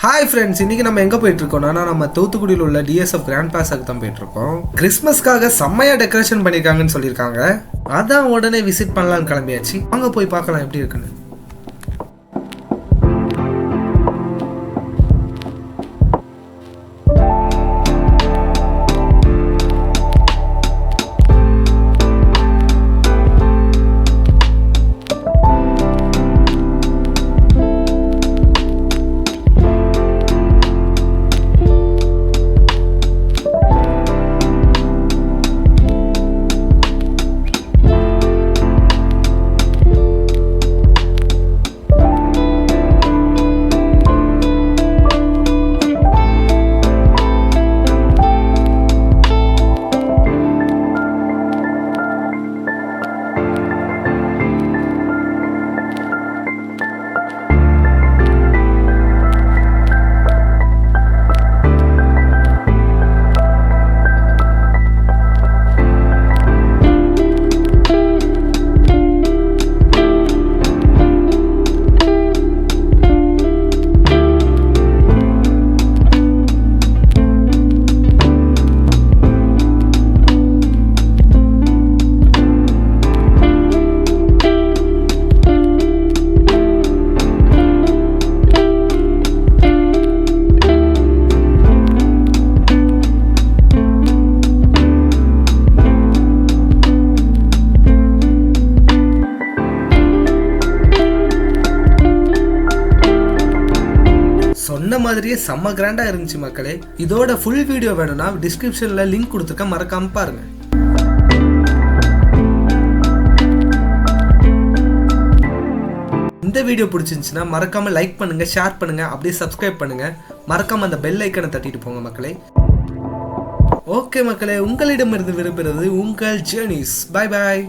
Hi friends, இன்னைக்கு நம்ம எங்கே போயிட்டு இருக்கோம்னா நம்ம தூத்துக்குடியில் உள்ள டிஎஸ்எஃப் கிராண்ட் பிளாஸாக்கு தான் போயிட்டு இருக்கோம். கிறிஸ்மஸ்க்காக செம்மையா டெக்கரேஷன் பண்ணியிருக்காங்கன்னு சொல்லியிருக்காங்க. அதான் உடனே விசிட் பண்ணலாம்னு கிளம்பியாச்சு. அங்கே போய் பார்க்கலாம் எப்படி இருக்குன்னு. சொன்ன மாதிரியே செம்ம கிராண்டா இருந்துச்சு மக்களே. இதோட ஃபுல் வீடியோ வேணும்னா டிஸ்கிரிப்ஷன்ல லிங்க் கொடுத்துருக்க, மறக்காம பாருங்க. இந்த வீடியோ பிடிச்சிருந்துச்சுன்னா மறக்காம லைக் பண்ணுங்க, ஷேர் பண்ணுங்க, அப்படியே சப்ஸ்கிரைப் பண்ணுங்க. மறக்காம அந்த பெல் ஐக்கனை தட்டிட்டு போங்க மக்களே. ஓகே மக்களே, உங்களிடமிருந்து விரும்புகிறது உங்கள் ஜேர்னிஸ். Bye bye.